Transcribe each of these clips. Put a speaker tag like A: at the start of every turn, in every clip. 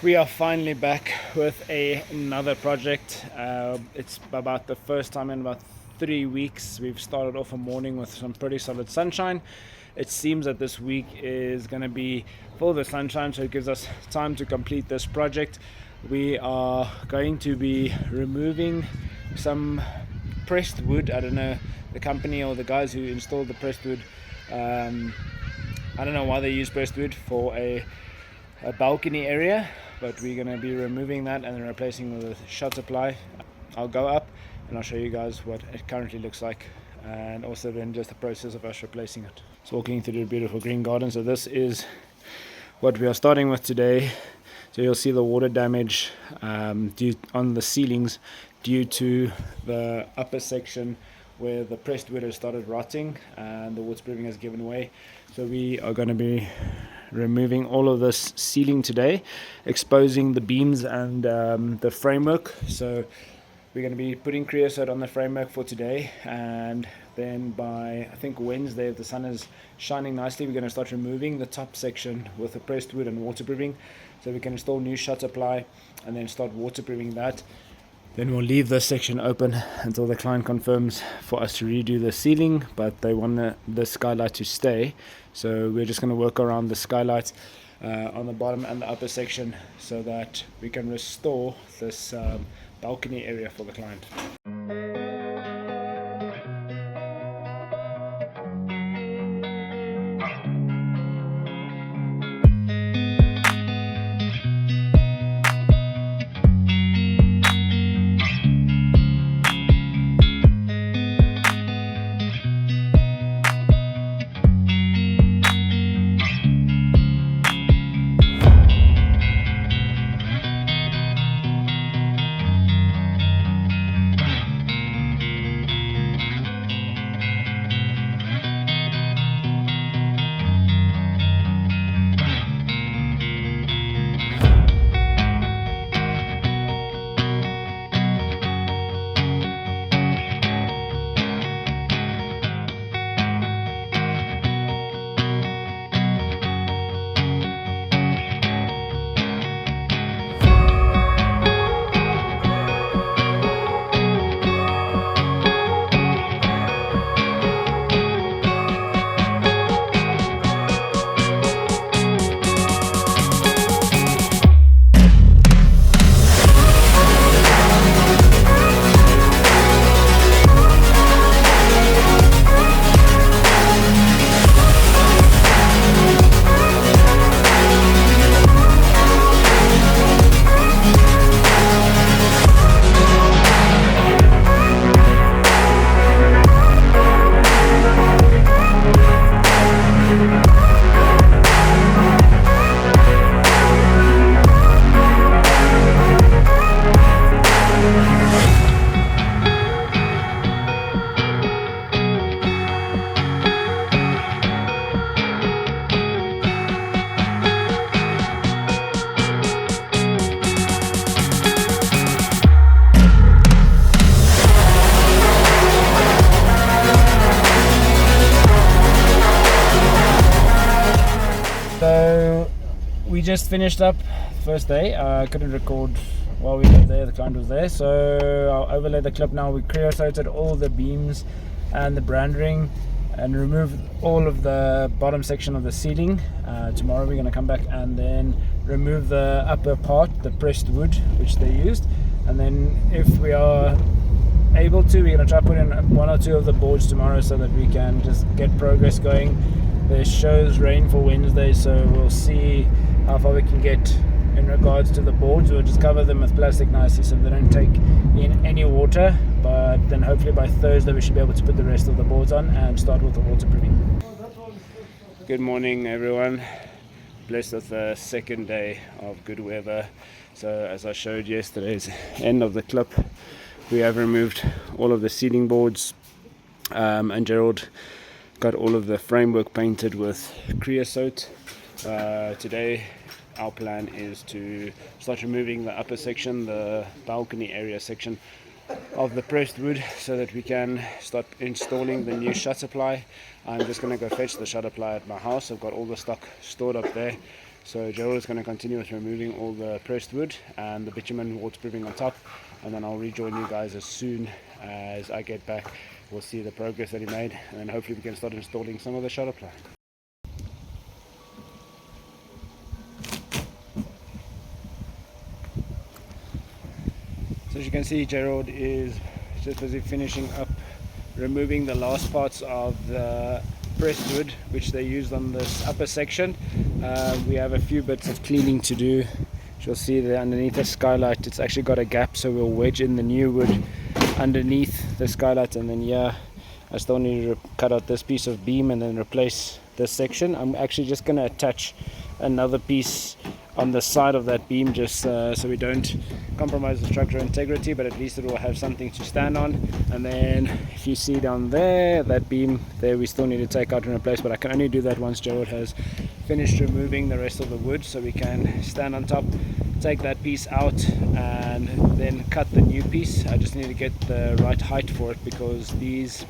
A: We are finally back with another project. It's about the first time in about 3 weeks. We've started off a morning with some pretty solid sunshine. It seems that this week is going to be full of sunshine, so it gives us time to complete this project. We are going to be removing some pressed wood. I don't know the company or the guys who installed the pressed wood. I don't know why they use pressed wood for a balcony area, but we're going to be removing that and then replacing with shutter ply. I'll go up and I'll show you guys what it currently looks like, and also then just the process of us replacing it. So walking through the beautiful green garden. So this is what we are starting with today. So you'll see the water damage due on the ceilings due to the upper section where the pressed wood has started rotting and the waterproofing has given way. So we are going to be removing all of this ceiling today, exposing the beams and the framework. So we're going to be putting creosote on the framework for today, and then by I think Wednesday, if the sun is shining nicely, we're going to start removing the top section with the pressed wood and waterproofing, so we can install new shutter ply and then start waterproofing that. Then we'll leave this section open until the client confirms for us to redo the ceiling, but they want the skylight to stay. So we're just going to work around the skylight on the bottom and the upper section so that we can restore this balcony area for the client. So we just finished up first day. I couldn't record while we were there, the client was there, so I'll overlay the clip now. We creosoted all the beams and the brand ring and removed all of the bottom section of the ceiling. Tomorrow we're going to come back and then remove the upper part, the pressed wood which they used, and then if we are able to, we're going to try to put in one or two of the boards tomorrow so that we can just get progress going. There shows rain for Wednesday, so we'll see how far we can get in regards to the boards. We'll just cover them with plastic nicely so they don't take in any water, but then hopefully by Thursday we should be able to put the rest of the boards on and start with the waterproofing. Good morning everyone, blessed with the second day of good weather. So as I showed yesterday's end of the clip, we have removed all of the ceiling boards, and Gerald got all of the framework painted with creosote. Today our plan is to start removing the upper section, the balcony area section of the pressed wood, so that we can start installing the new shutter ply. I'm just going to go fetch the shutter ply at my house. I've got all the stock stored up there, So Gerald is going to continue with removing all the pressed wood and the bitumen waterproofing on top, and then I'll rejoin you guys as soon as I get back. We'll see the progress that he made, and then hopefully we can start installing some of the shutter ply. So as you can see, Gerald is just busy finishing up removing the last parts of the pressed wood which they used on this upper section. We have a few bits of cleaning to do. You'll see that underneath the skylight it's actually got a gap, so we'll wedge in the new wood underneath the skylight, and then I still need to cut out this piece of beam and then replace this section. I'm actually just going to attach another piece on the side of that beam, just so we don't compromise the structural integrity, but at least it will have something to stand on. And then if you see down there, that beam there, we still need to take out and replace, but I can only do that once Gerald has finished removing the rest of the wood, so we can stand on top, take that piece out, and then cut the new piece. I just need to get the right height for it, because these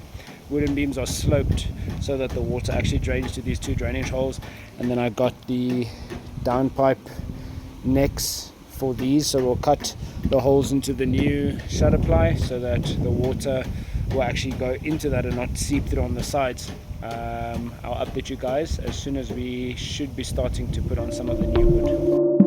A: wooden beams are sloped so that the water actually drains to these two drainage holes. And then I got the downpipe necks for these, so we'll cut the holes into the new shutter ply so that the water will actually go into that and not seep through on the sides. I'll update you guys as soon as we should be starting to put on some of the new wood.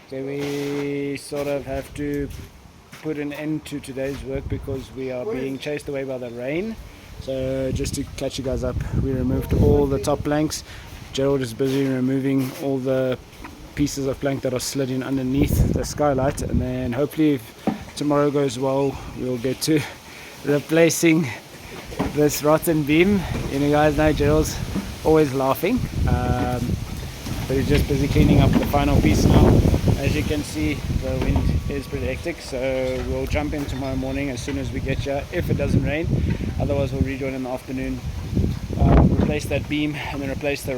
A: So we sort of have to put an end to today's work because we are being chased away by the rain. So just to catch you guys up, we removed all the top planks. Gerald is busy removing all the pieces of plank that are slid in underneath the skylight, and then hopefully if tomorrow goes well, we'll get to replacing this rotten beam. You guys know Gerald's always laughing, but he's just busy cleaning up the final piece now. As you can see, the wind is pretty hectic, so we'll jump in tomorrow morning as soon as we get here, if it doesn't rain. Otherwise we'll rejoin in the afternoon, replace that beam, and then replace the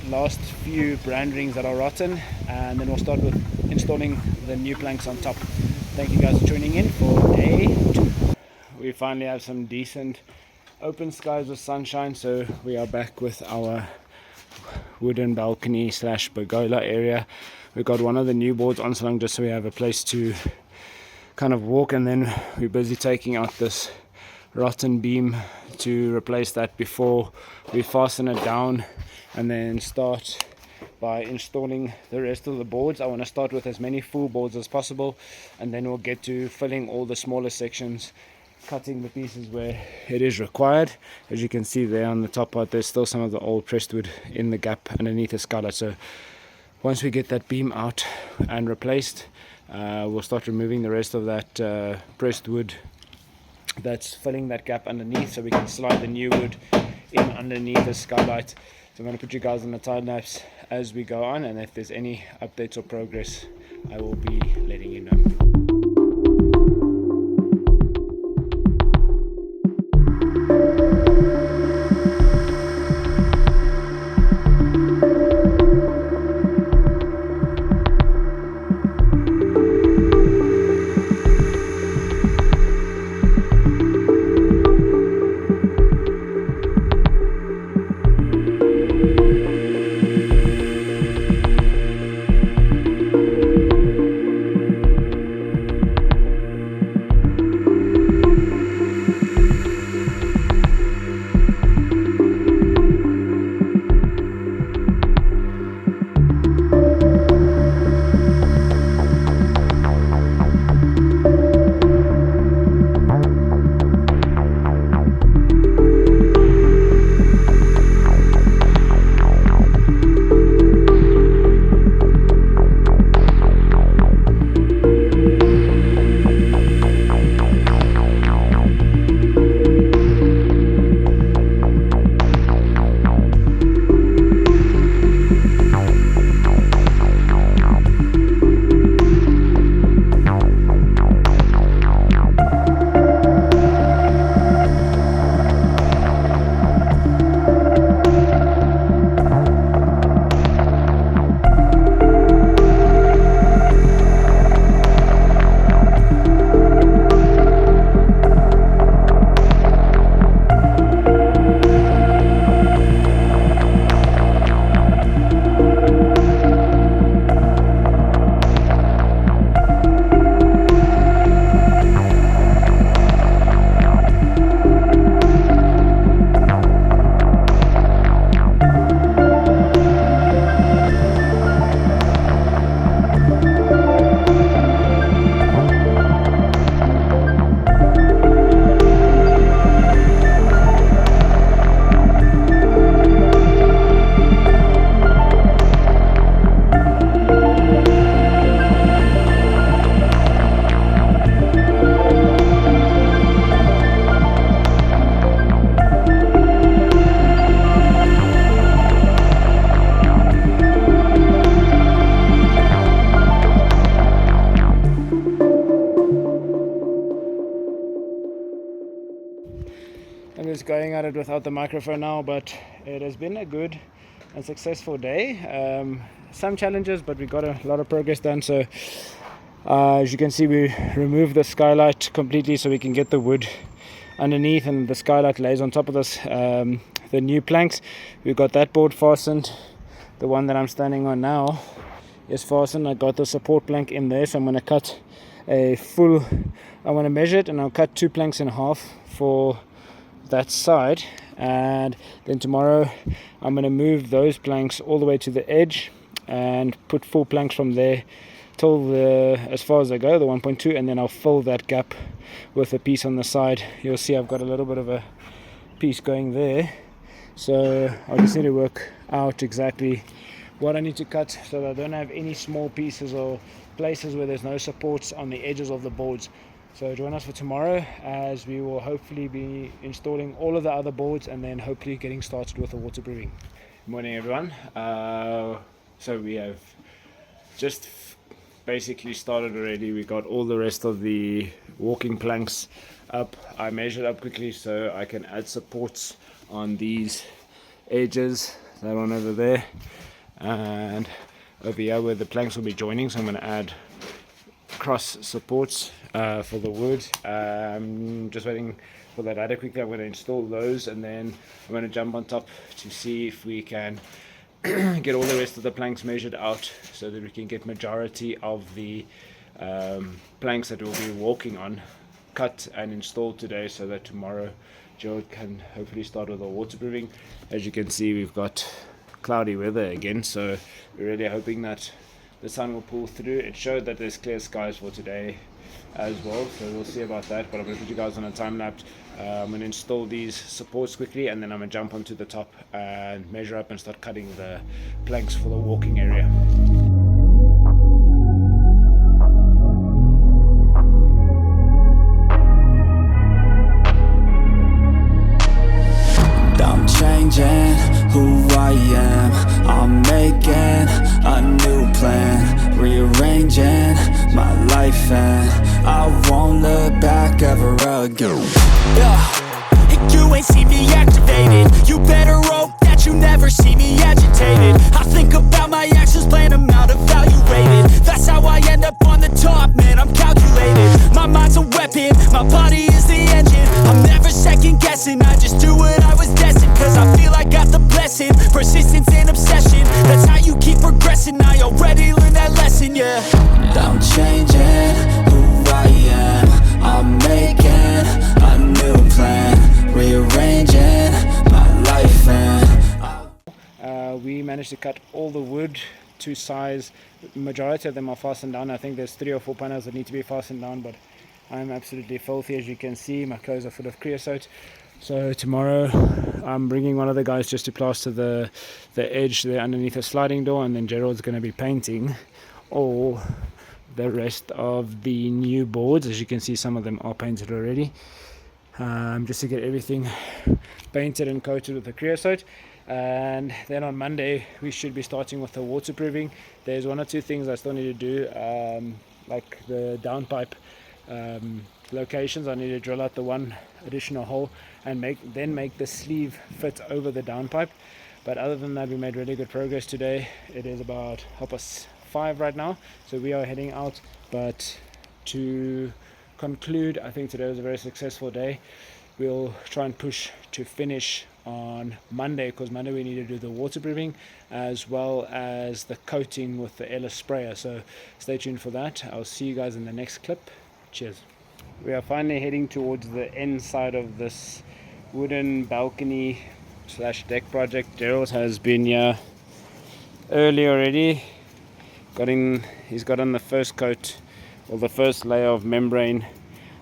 A: last few brand rings that are rotten, and then we'll start with installing the new planks on top. Thank you guys for tuning in for day 2. We finally have some decent open skies with sunshine, so we are back with our wooden balcony / pergola area. We got one of the new boards on along just so we have a place to kind of walk, and then we're busy taking out this rotten beam to replace that before we fasten it down and then start by installing the rest of the boards. I want to start with as many full boards as possible, and then we'll get to filling all the smaller sections, cutting the pieces where it is required. As you can see there on the top part, there's still some of the old pressed wood in the gap underneath the skylight. So once we get that beam out and replaced, we'll start removing the rest of that pressed wood that's filling that gap underneath, so we can slide the new wood in underneath the skylight. So I'm going to put you guys on the time lapse as we go on, and if there's any updates or progress, I will be letting you know. just going at it without the microphone now, but it has been a good and successful day. Some challenges, but we got a lot of progress done. So as you can see, we removed the skylight completely so we can get the wood underneath, and the skylight lays on top of this. The new planks, we got that board fastened. The one that I'm standing on now is fastened. I got the support plank in there, so I'm going to cut a full, I want to measure it, and I'll cut 2 planks in half for that side. And then tomorrow I'm going to move those planks all the way to the edge and put 4 planks from there till as far as they go, the 1.2, and then I'll fill that gap with a piece on the side. You'll see I've got a little bit of a piece going there, so I just need to work out exactly what I need to cut so that I don't have any small pieces or places where there's no supports on the edges of the boards. So join us for tomorrow, as we will hopefully be installing all of the other boards and then hopefully getting started with the waterproofing. Good morning, everyone. So we have just basically started already. We got all the rest of the walking planks up. I measured up quickly so I can add supports on these edges, that one over there and over here where the planks will be joining. So I'm going to add cross supports for the wood. I'm just waiting for that ladder quickly. I'm going to install those, and then I'm going to jump on top to see if we can get all the rest of the planks measured out so that we can get majority of the planks that we'll be walking on cut and installed today, so that tomorrow Joe can hopefully start with the waterproofing. As you can see, we've got cloudy weather again, so we're really hoping that the sun will pull through. It showed that there's clear skies for today as well, so we'll see about that. But I'm going to put you guys on a time lapse. I'm going to install these supports quickly, and then I'm going to jump onto the top and measure up and start cutting the planks for the walking area.
B: I'm changing who I am. I'm making a new plan, rearranging my life, and I won't look back ever again. And you ain't see me activated. You better hope that you never see me agitated. I think about my actions, plan them out, evaluated. That's how I end up on the top, man, I'm calculated. My mind's a weapon, my body is the engine. I'm never second guessing, I just do what I was destined. Cause I feel I got the blessing, persistence and obsession. That's how you keep progressing, I already learned that lesson, yeah. I'm changing who I am. I'm making a new plan, rearranging my life, and
A: we managed to cut all the wood to size. Majority of them are fastened down. I think there's 3 or 4 panels that need to be fastened down, but I'm absolutely filthy, as you can see. My clothes are full of creosote. So tomorrow I'm bringing one of the guys just to plaster the edge there underneath the sliding door, and then Gerald's going to be painting all the rest of the new boards. As you can see, some of them are painted already, just to get everything painted and coated with the creosote. And then on Monday we should be starting with the waterproofing. There's 1 or 2 things I still need to do, like the downpipe locations. I need to drill out the 1 additional hole and make the sleeve fit over the downpipe. But other than that, we made really good progress today. It is about 5:30 right now, so we are heading out. But to conclude, I think today was a very successful day. We'll try and push to finish on Monday, because Monday we need to do the waterproofing as well as the coating with the Ellis sprayer. So stay tuned for that. I'll see you guys in the next clip. Cheers. We are finally heading towards the end side of this wooden balcony / deck project. Gerald has been here early already. He's got on the first coat, or the first layer of membrane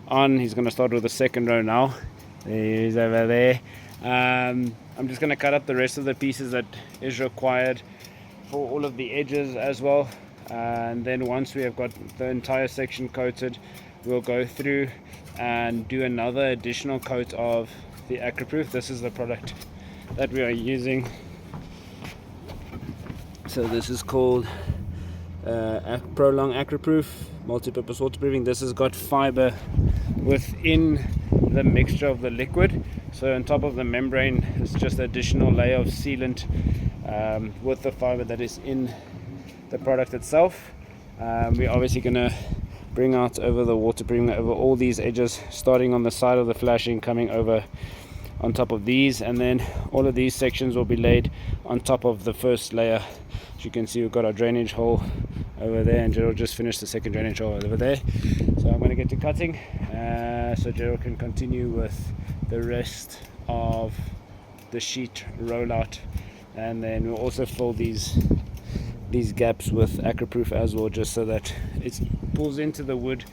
A: on. He's going to start with the second row now. He's over there. I'm just going to cut up the rest of the pieces that is required for all of the edges as well, and then once we have got the entire section coated, we'll go through and do another additional coat of the Acroproof. This is the product that we are using. So this is called Prolong Acroproof multi-purpose waterproofing. This has got fiber within the mixture of the liquid. So on top of the membrane, it's just an additional layer of sealant with the fiber that is in the product itself. We're obviously going to bring out over the waterproofing over all these edges, starting on the side of the flashing, coming over on top of these, and then all of these sections will be laid on top of the first layer. As you can see, we've got our drainage hole over there, and Gerald just finished the second drainage hole over there. So I'm going to get to cutting so Gerald can continue with the rest of the sheet rollout, and then we'll also fill these gaps with Acroproof as well, just so that it pulls into the wood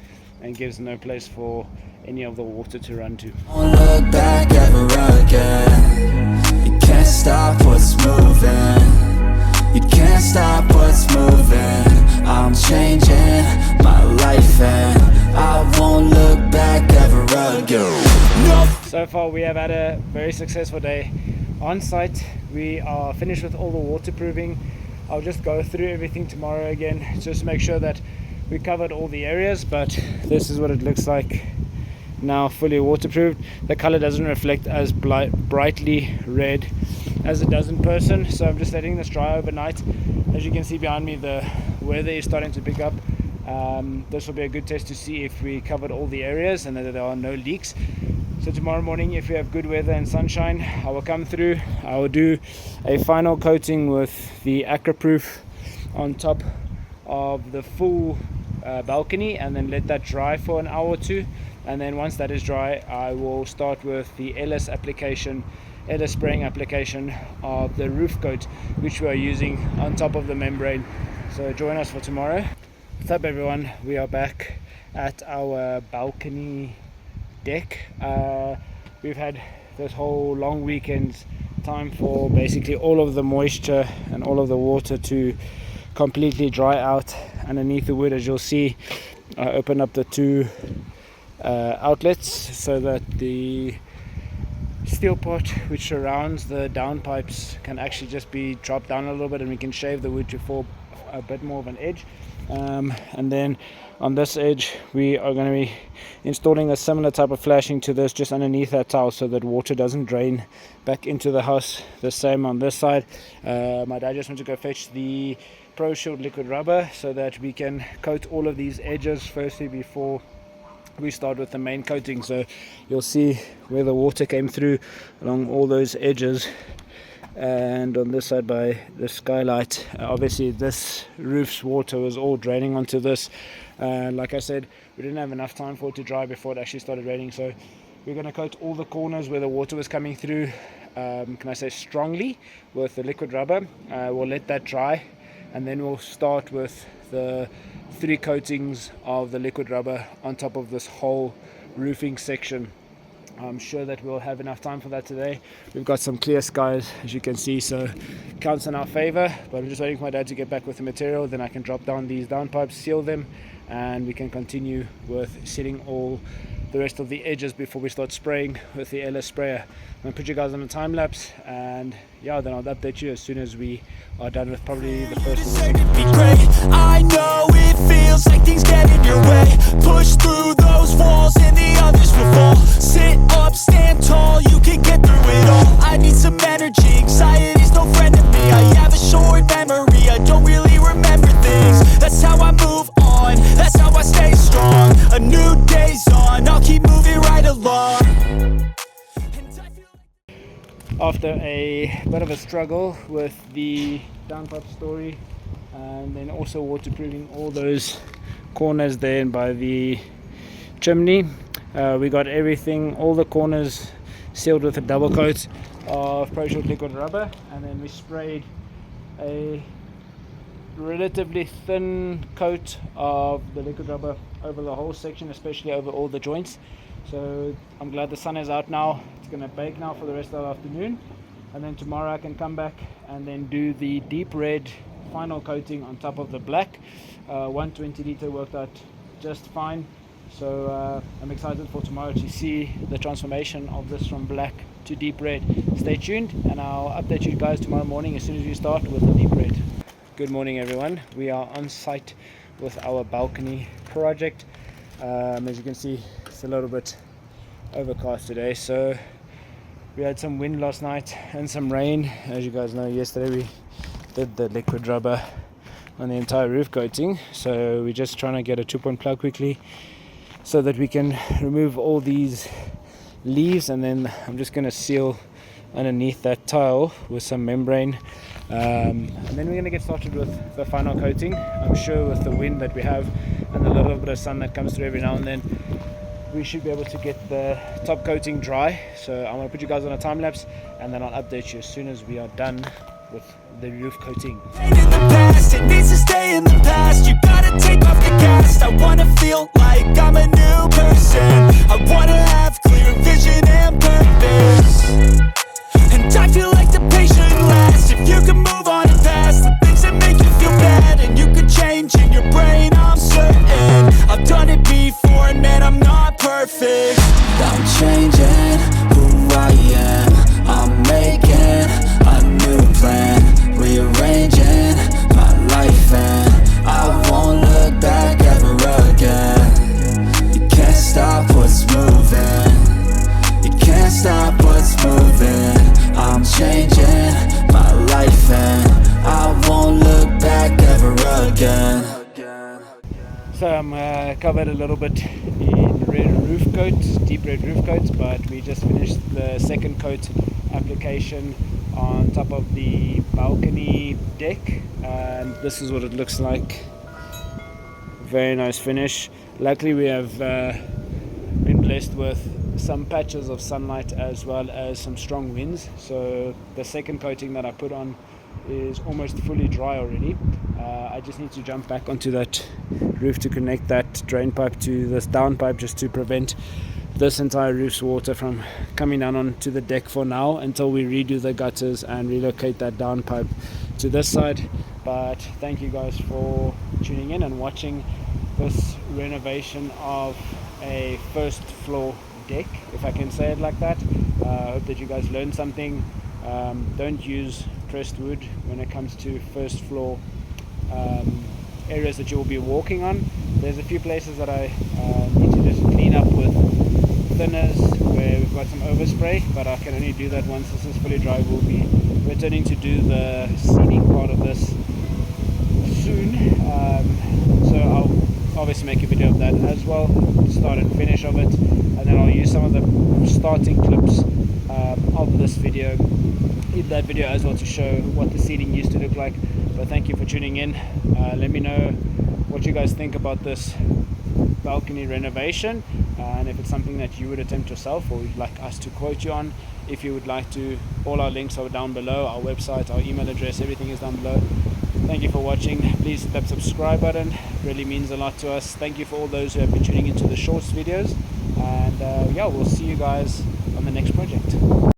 A: and gives no place for any of the water to run to.
B: Won't look back ever again. You can't stop what's moving. You can't stop what's moving. I'm changing my life and I won't look back ever again. No.
A: So far we have had a very successful day on site. We are finished with all the waterproofing. I'll just go through everything tomorrow again, just to make sure that we covered all the areas, but this is what it looks like now, fully waterproofed. The color doesn't reflect as brightly red as it does in person, so I'm just letting this dry overnight. As you can see behind me, the weather is starting to pick up. This will be a good test to see if we covered all the areas and that there are no leaks. So tomorrow morning, if we have good weather and sunshine, I will come through. I will do a final coating with the Acroproof on top of the full balcony, and then let that dry for an hour or two. And then once that is dry, I will start with the LS spraying application of the roof coat, which we are using on top of the membrane. So join us for tomorrow. What's up, everyone? We are back at our balcony deck. We've had this whole long weekend time for basically all of the moisture and all of the water to completely dry out underneath the wood. As you'll see, I opened up the two outlets so that the steel pot which surrounds the downpipes can actually just be dropped down a little bit, and we can shave the wood to form a bit more of an edge. And then on this edge we are going to be installing a similar type of flashing to this just underneath that tile, so that water doesn't drain back into the house. The same on this side. My dad just went to go fetch the Pro Shield liquid rubber so that we can coat all of these edges firstly before we start with the main coating. So you'll see where the water came through along all those edges, and on this side by the skylight, obviously this roof's water was all draining onto this. Like I said, we didn't have enough time for it to dry before it actually started raining, so we're going to coat all the corners where the water was coming through, can I say strongly, with the liquid rubber. We'll let that dry, and then we'll start with the 3 coatings of the liquid rubber on top of this whole roofing section. I'm sure that we'll have enough time for that today. We've got some clear skies, as you can see, so counts in our favor. But I'm just waiting for my dad to get back with the material, then I can drop down these downpipes, seal them, and we can continue with sealing all the rest of the edges before we start spraying with the LS sprayer. I'm going to put you guys on a time lapse, and yeah, then I'll update you as soon as we are done with probably the first of the
B: I know it feels like things get in your way. Push through those walls and the others will fall. Sit up, stand tall, you can get through it all. I need some energy, anxiety's no friend to me. I have a short memory, I don't really remember things. That's how I move on, that's how I stay strong. A new day's on, I'll keep moving right along.
A: After a bit of a struggle with the downpipe story, and then also waterproofing all those corners there by the chimney, we got everything, all the corners sealed with a double coat of Pro Shield liquid rubber, and then we sprayed a relatively thin coat of the liquid rubber over the whole section, especially over all the joints. So I'm glad the sun is out now. It's going to bake now for the rest of the afternoon, and then tomorrow I can come back and then do the deep red final coating on top of the black. 120 liter worked out just fine, so I'm excited for tomorrow to see the transformation of this from black to deep red. Stay tuned, and I'll update you guys tomorrow morning as soon as we start with the deep red. Good morning, everyone. We are on site with our balcony project. As you can see, it's a little bit overcast today. So we had some wind last night and some rain. As you guys know, yesterday we did the liquid rubber on the entire roof coating. So we're just trying to get a 2-point plug quickly so that we can remove all these leaves, and then I'm just going to seal underneath that tile with some membrane, and then we're going to get started with the final coating. I'm sure with the wind that we have and the little bit of sun that comes through every now and then, we should be able to get the top coating dry. So I'm going to put you guys on a time lapse, and then I'll update you as soon as we are done with the roof coating.
B: In the past, it needs to stay in the past. You gotta take off the cast. I wanna feel like I'm a new person. I wanna have clear vision and purpose. And I feel like the patient lasts. If you can move on and past the things that make you feel bad, and you can change in your brain, I'm certain. I've done it before, and man, I'm not perfect. I'm changing who I am. I'm making a new plan, rearranging my life, and I won't look back ever again. You can't stop what's moving. You can't stop what's moving. I'm changing my life, and I won't look back ever again.
A: So I'm covered a little bit in red roof coat, deep red roof coat, but we just finished the second coat application on top of the balcony deck, and this is what it looks like. Very nice finish. Luckily we have been blessed with some patches of sunlight as well as some strong winds, so the second coating that I put on is almost fully dry already. I just need to jump back onto that roof to connect that drain pipe to this down pipe, just to prevent this entire roof's water from coming down onto the deck for now, until we redo the gutters and relocate that down pipe to this side. But thank you guys for tuning in and watching this renovation of a first floor deck, if I can say it like that. I hope that you guys learned something. Don't use pressed wood when it comes to first floor areas that you will be walking on. There's a few places that I need to just clean up with thinners where we've got some overspray, but I can only do that once this is fully dry. We'll be returning to do the seeding part of this soon, so I'll obviously make a video of that as well, start and finish of it, and then I'll use some of the starting clips of this video in that video as well to show what the seating used to look like. But thank you for tuning in. Let me know what you guys think about this balcony renovation, and if it's something that you would attempt yourself or would like us to quote you on. If you would like to, all our links are down below, our website, our email address, everything is down below. Thank you for watching. Please hit that subscribe button, it really means a lot to us. Thank you for all those who have been tuning into the shorts videos, and yeah, we'll see you guys on the next project.